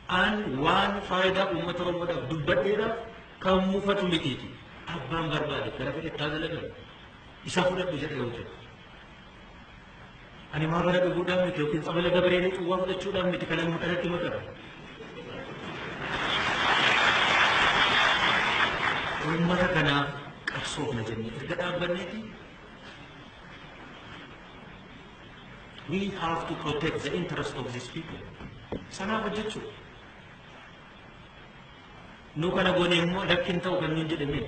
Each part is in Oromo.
an waan faayidaa uummata Oromoodhaaf dubbadheedhaaf kan mufatu mitiiti. Abbaan barbaade gara fedhettaa dalagan isa fudhadhu jedhe yoo ta'e. Ani maabara dhuguudhaan miti yookiin sabala gabreenii xuwwaa fudhachuudhaan miti kanan mudhanatti makara. Uummata kanaaf qabsoofna jennee erga dhaabbanneeti. We have to protect the interest of these people. Sanaaf hojjechuu. Nu kana goone immoo rakkin ta'u kan nuun jedhamee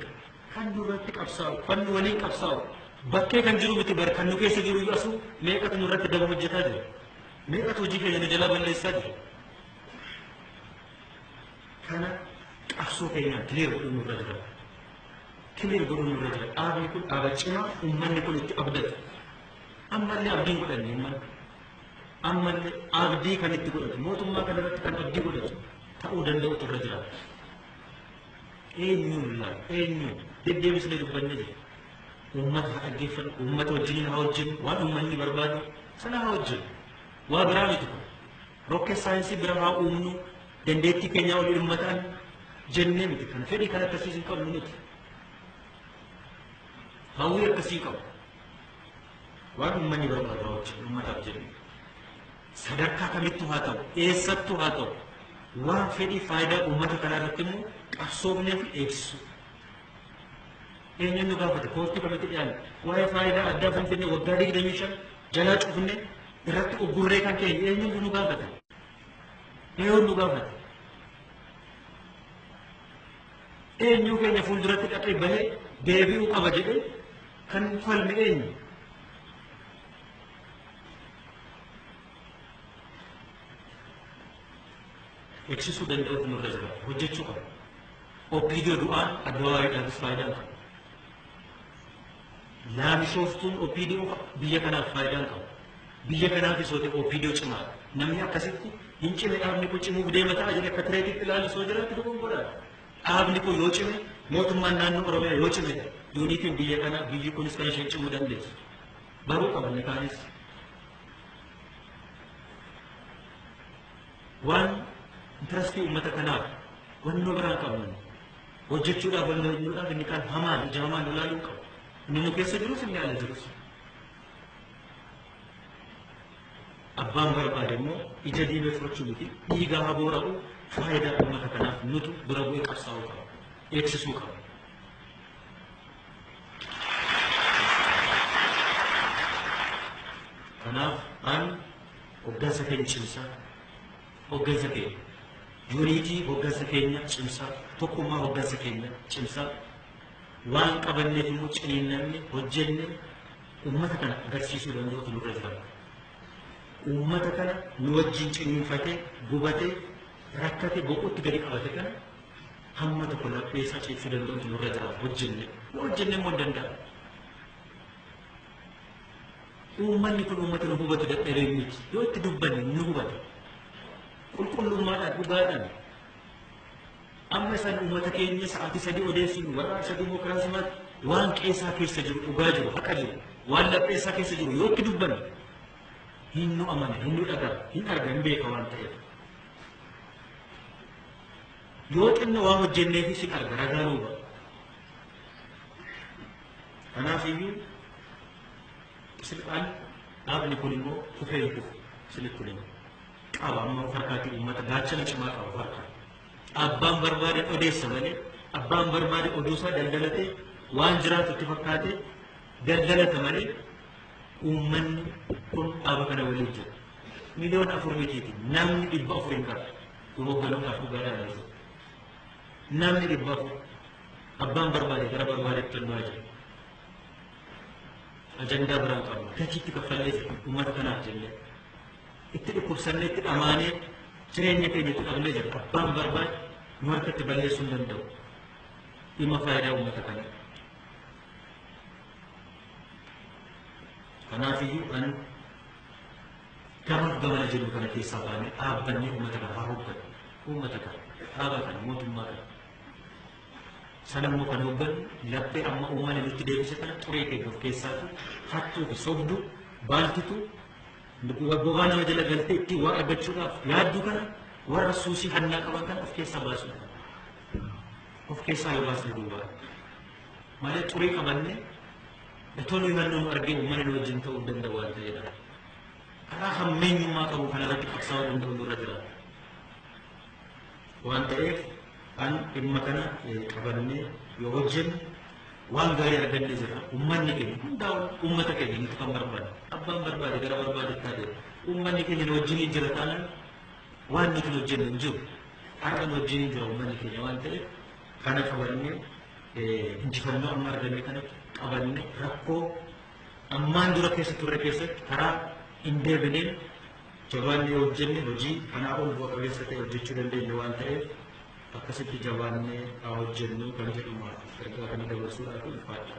kan nurratti qabsaa'u, kan nu waliin qabsaa'u. Bakkee kan jiru miti bar kan nu keessa jiru asu meeqatu nurratti daba hojjetaa jira. Meeqatu hojii keenya nu jala balleessaa jira. Kana qabsoo keenyaan kileer godhuun nurra jira. Kileer godhuun nurra jira. Dhaabni kun dhaaba cimaa uummanni kun itti abdata. Ammallee abdiin godhanne uummanni. Ammallee abdii kan itti godhatu mootummaa kanarratti kan abdii godhatu ta'uu danda'utu irra jira. Eenyuun laa eenyuun deddeebisnee dubbanne jira. Ummata dhaggeeffatu ummata wajjin haa hojjennu waan uummanni barbaadu sana haa hojjennu. Waa biraa miti kun rokkee saayinsii bira haa uumnu dandeettii keenyaa olii uummataan jennee miti kan fedhii kan akkasii hin qabnu miti. Hawwii akkasii qabu. Waan uummanni barbaadu haa hojjennu uummataaf jennu. Sadarkaa kamittuu haa ta'u eessattuu haa ta'u waan fedhii faayidaa uummata kanaa irratti immoo qabsoofnee fi eegsisu. Eenyuun nu gaafate kooftii qabatti dhiyaanne waa'ee faayidaa addaa finfinnee waggaa 25 jalaa cufne irratti uggurree kan keenya eenyuun nu gaafate? Eenyuun nu gaafate? Eenyuu keenya fuulduratti dhaqee bahee deebi'uu qaba jedhee kan falme eenyu? Eegsisuu danda'uutu nurra jira hojjechuu qaba. Opiidiyoo du'aan addawaayiidhaafis faayidaa qaba. Laamishoftuun opiidiyoo biyya kanaaf faayidaan qabu. Biyya kanaafis opiidiyoo cimaa. Namni akkasitti hin cime dhaabni kun cimuuf deema ta'a jedhee akka tireetitti ilaalu soo jiraatti dogongoradha. Dhaabni kun yoo cime mootummaan naannoo Oromiyaa yoo cime yuunitiin biyya kanaa biyyi kunis kan isheen cimuu dandeessu. Baruu qabanne kaanis. Waan intarastii uummata kanaaf wannoo biraan qabnu hojjechuudhaaf wannoo inni kaan hamaan ijaamaan ilaaluu qabu. Inni keessa jirus inni ala jirus. Abbaan barbaade immoo ija diimee fudhachuu miti dhiigaa haa boora'u faayidaa uummata kanaaf nutu dura bu'ee qabsaa'uu qaba. Eegsisuu qaba. Kanaaf an hoggansa keenya cimsaa hoggansa keenya yuunitii hoggansa keenya cimsaa tokkummaa hoggansa keenya cimsaa waan qabanneef immoo ciniinnanne hojjenne uummata kana agarsiisuu danda'utu nurra jira. Uummata kana nu wajjin ciniinfatee gubatee rakkate boqotti gadi qabate kana hamma tokko lapheessaa ceesuu danda'utu nurra jira hojjenne hojjenne immoo hin danda'a. Uummanni kun uummata nu hubatu dadhabee miti yoo itti dubbanne nu hubata qulqullummaadhaan dhugaadhaan. Amma isaan uummata keenya sa'aatii 3 odeessuun warraaqsa dimokiraasiimaatti waan qeessaa keessa jiru dhugaa jiru haqa jiru waan lapheessaa keessa jiru yoo itti dubbanne hin nu amana hin nu dhagaa hin arga hin beeka waan ta'eef. Yoo xinna waan hojjenneefis hin arga ragaa nuu ba'a. Kanaaf iyyuu silphaan dhaabni kun immoo kufee hin kufu silitti kun qaba amma harkaatii uummata gaachana cimaa qaba harkaa. Abbaan barbaade odeessa malee abbaan barbaade oduusaa daldalatee waan jiraatu itti fakkaatee daldalata malee uummanni kun dhaaba kana waliin jira. Miliyoona 4 mitiiti namni 400 hin qabu. Yoo hogganamuudhaaf dhugaadhaan jiru. Namni 400 abbaan barbaade gara barbaadetti tolmaa jira. Ajandaa biraan qabu gajiitti kaffallee uummata kanaaf jennee itti dhukkubsannee itti dhamaanee jireenya keenya itti dhabnee jira. Abbaan barbaade nu harkatti balleessuu hin danda'u. Dhimma faayidaa uummata kanaa. Kanaafiyyuu an gamana jedhu kana keessaa baanee dhaabbannee uummata kana haa hooggannu. Uummata kana dhaaba kana mootummaa kana. Sanammoo kan hooggannu laphee amma uummanni nutti deebise kana xuree keenya of keessaatu hattuu fi sobduu baaltitu gogaa nama jala galtee ittiin waa argachuudhaaf yaadduu kana warra suusii hannaa qaban kan of keessaa baasu of keessaa yoo baasne duuba malee xurii qabanne toluu himannoo nu argee uummanni nu wajjin ta'uu danda'u waan ta'eedha. Karaa hammeenyummaa qabu kanarratti qabsaa'uu danda'u nurra jira waan ta'eef an dhimma kana qabannee yoo hojjenne waan gaarii argannee jirra. Uummanni keenya hundaa'u uummata keenya nuti kan barbaadu abbaan barbaade gara barbaadetti haa deemu. Uummanni keenya nu wajjin jira taanaan waan nuti hojjennu hin jiru. Har'a nu wajjin jira uummanni keenya waan ta'eef kana qabannee injifannoo amma arganne kana qabannee rakkoo ammaan dura keessa turre keessatti karaa hin deebineen jabaannee hojjenne hojii kanaa ol bu'a qabeessa ta'e hojjechuu dandeenya waan ta'eef akkasitti jabaannee haa hojjennu kan jedhuma ergaa kana dabarsuudhaaf ulfaadha.